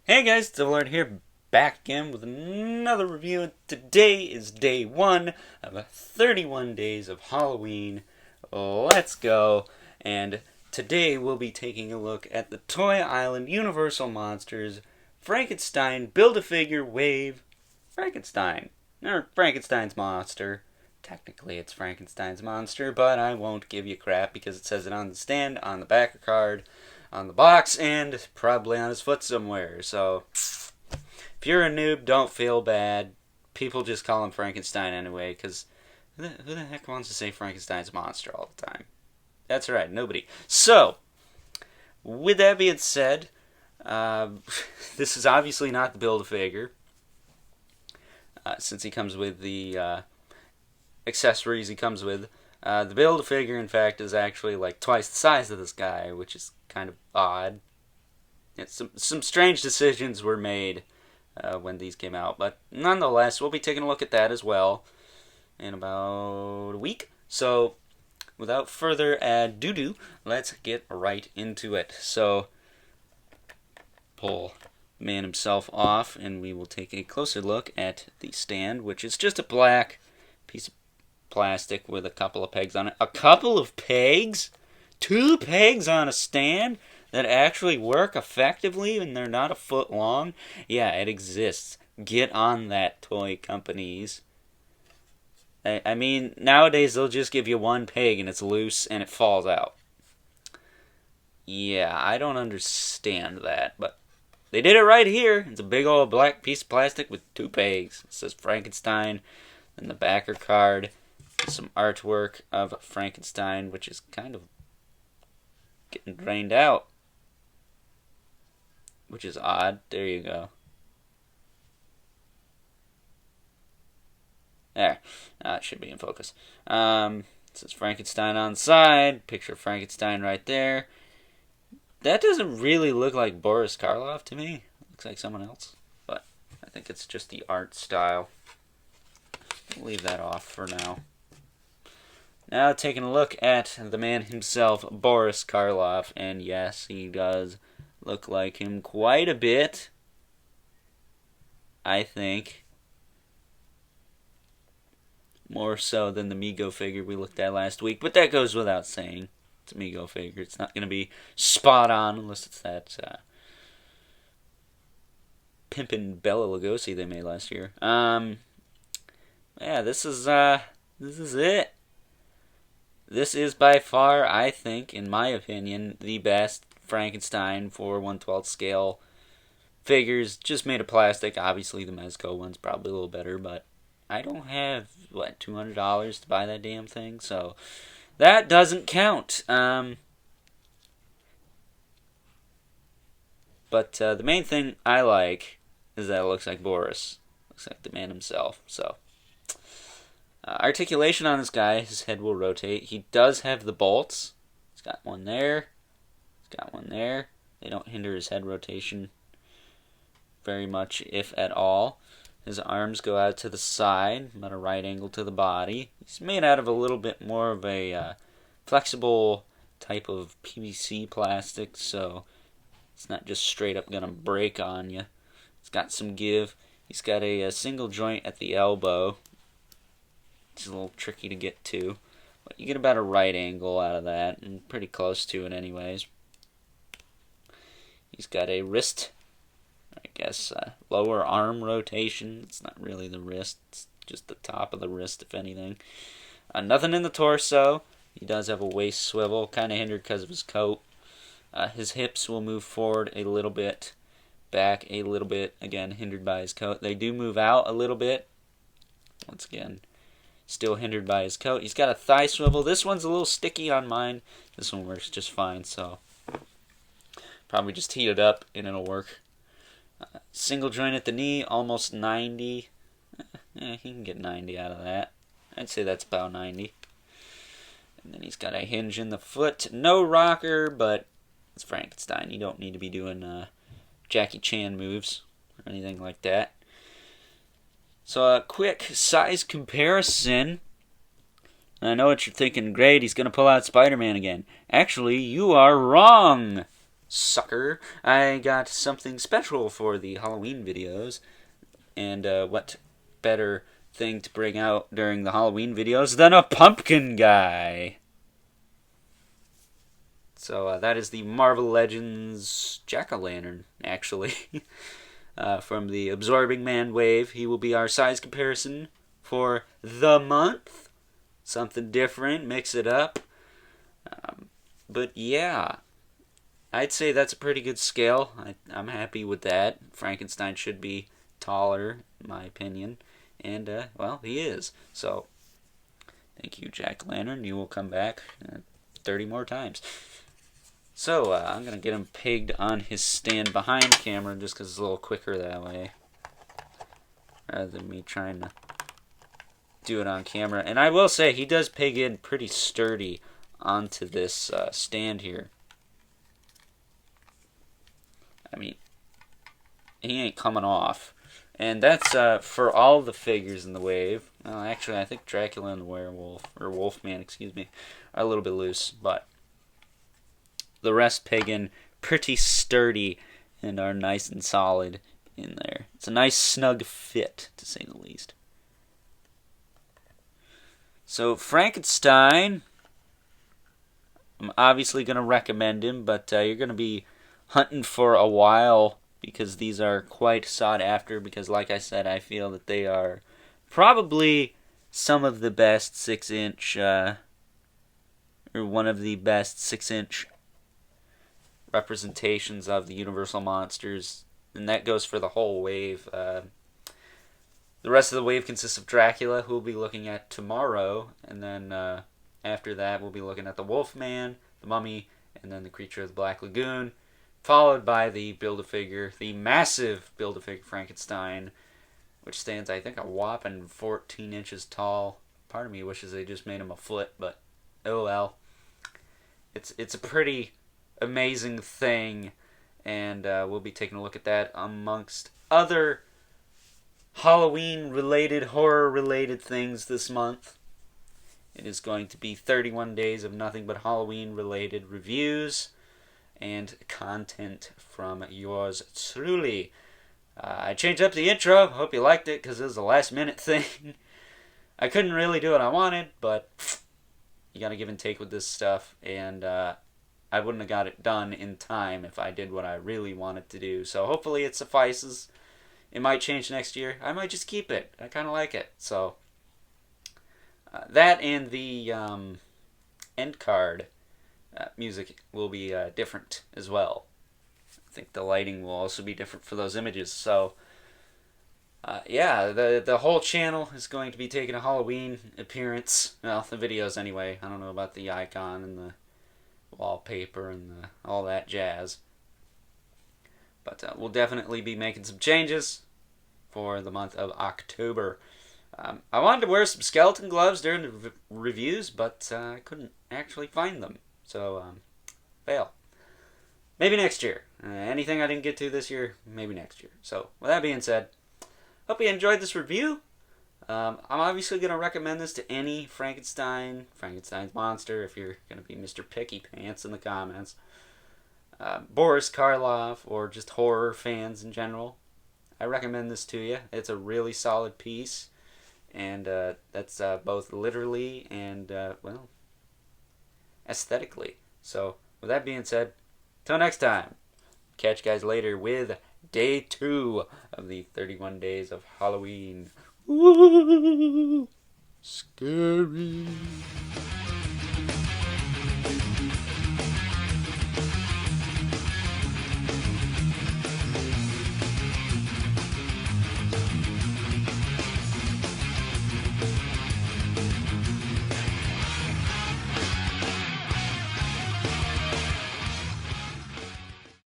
Hey guys, Lord here, back again with another review. Today is day 1 of 31 days of Halloween. Let's go. And today we'll be taking a look at the Toy Island Universal Monsters Frankenstein Build-A-Figure Wave Frankenstein. Or Frankenstein's Monster. Technically it's Frankenstein's Monster, but I won't give you crap because it says it on the stand, on the backer card, on the box, and probably on his foot somewhere. So, if you're a noob, don't feel bad. People just call him Frankenstein anyway, because who the heck wants to say Frankenstein's monster all the time? That's right, nobody. So, with that being said, this is obviously not the Build-A-Figure, since he comes with the accessories he comes with. The Build-A-Figure, in fact, is actually like twice the size of this guy, which is kind of odd. Some strange decisions were made when these came out, but nonetheless, we'll be taking a look at that as well in about a week. So, without further ado, let's get right into it. So, pull the man himself off, and we will take a closer look at the stand, which is just a black piece of plastic with a couple of pegs on it. A couple of pegs? 2 pegs on a stand that actually work effectively and they're not a foot long? Yeah, it exists. Get on that, toy companies. I mean, nowadays they'll just give you 1 peg and it's loose and it falls out. Yeah, I don't understand that, but they did it right here. It's a big old black piece of plastic with 2 pegs. It says Frankenstein, and the backer card, some artwork of Frankenstein, which is kind of getting drained out, which is odd. There you go. There. It should be in focus. It says Frankenstein on the side. Picture of Frankenstein right there. That doesn't really look like Boris Karloff to me. Looks like someone else. But I think it's just the art style. We'll leave that off for now. Now taking a look at the man himself, Boris Karloff, and yes, he does look like him quite a bit, I think. More so than the Mego figure we looked at last week, but that goes without saying. It's a Mego figure. It's not going to be spot on unless it's that Pimpin' Bela Lugosi they made last year. Yeah, this is it. This is by far, I think, in my opinion, the best Frankenstein for 1/12 scale figures, just made of plastic. Obviously, the Mezco one's probably a little better, but I don't have, $200 to buy that damn thing, so that doesn't count. But the main thing I like is that it looks like Boris. Looks like the man himself, so. Articulation on this guy, his head will rotate. He does have the bolts. He's got one there. He's got one there. They don't hinder his head rotation very much, if at all. His arms go out to the side, about a right angle to the body. He's made out of a little bit more of a flexible type of PVC plastic, so it's not just straight up going to break on you. It's got some give. He's got a single joint at the elbow. It's a little tricky to get to, but you get about a right angle out of that, and pretty close to it anyways. He's got a wrist, I guess, lower arm rotation. It's not really the wrist, it's just the top of the wrist, if anything. Nothing in the torso. He does have a waist swivel, kind of hindered because of his coat. His hips will move forward a little bit, back a little bit, again, hindered by his coat. They do move out a little bit, once again, still hindered by his coat. He's got a thigh swivel. This one's a little sticky on mine. This one works just fine, so probably just heat it up and it'll work. Single joint at the knee, almost 90. He can get 90 out of that. I'd say that's about 90. And then he's got a hinge in the foot. No rocker, but it's Frankenstein. You don't need to be doing Jackie Chan moves or anything like that. So a quick size comparison. I know what you're thinking. Great, he's going to pull out Spider-Man again. Actually, you are wrong. sucker. I got something special for the Halloween videos. And what better thing to bring out during the Halloween videos than a pumpkin guy? So that is the Marvel Legends Jack-O-Lantern, actually. From the Absorbing Man wave. He will be our size comparison for the month. Something different, mix it up. But yeah, I'd say that's a pretty good scale. I'm happy with that. Frankenstein should be taller, in my opinion. And, well, he is. So, thank you, Jack-O-Lantern. You will come back 30 more times. So, I'm going to get him pegged on his stand behind camera just because it's a little quicker that way. Rather than me trying to do it on camera. And I will say, he does peg in pretty sturdy onto this stand here. I mean, he ain't coming off. And that's for all the figures in the wave. Well, actually, I think Dracula and the Werewolf, or Wolfman, excuse me, are a little bit loose. But the rest peg in pretty sturdy and are nice and solid in there. It's a nice snug fit, to say the least. So, Frankenstein, I'm obviously going to recommend him, but you're going to be hunting for a while because these are quite sought after because, like I said, I feel that they are probably some of the best 6-inch, or one of the best 6-inch representations of the Universal monsters, and that goes for the whole wave. The rest of the wave consists of Dracula, who we'll be looking at tomorrow, and then after that we'll be looking at the Wolfman, the Mummy, and then the Creature of the Black Lagoon, followed by the Build-A-Figure, the massive Build-A-Figure Frankenstein, which stands, I think, a whopping 14 inches tall. Part of me wishes they just made him a foot, but oh well. It's a pretty amazing thing, and we'll be taking a look at that amongst other Halloween-related, horror-related things this month. It is going to be 31 days of nothing but Halloween-related reviews and content from yours truly. I changed up the intro. Hope you liked it because it was a last-minute thing. I couldn't really do what I wanted, but you got to give and take with this stuff, and I wouldn't have got it done in time if I did what I really wanted to do. So hopefully it suffices. It might change next year. I might just keep it. I kind of like it. So that and the end card music will be different as well. I think the lighting will also be different for those images. So yeah, the whole channel is going to be taking a Halloween appearance. Well, the videos anyway. I don't know about the icon and the wallpaper and all that jazz. But we'll definitely be making some changes for the month of October. I wanted to wear some skeleton gloves during the reviews, but I couldn't actually find them. So, fail. Maybe next year. Anything I didn't get to this year, maybe next year. So, with that being said, hope you enjoyed this review. I'm obviously going to recommend this to any Frankenstein's monster, if you're going to be Mr. Picky Pants in the comments. Boris Karloff, or just horror fans in general. I recommend this to you. It's a really solid piece, and that's both literally and, well, aesthetically. So, with that being said, till next time, catch you guys later with day 2 of the 31 days of Halloween. Woo! Scary.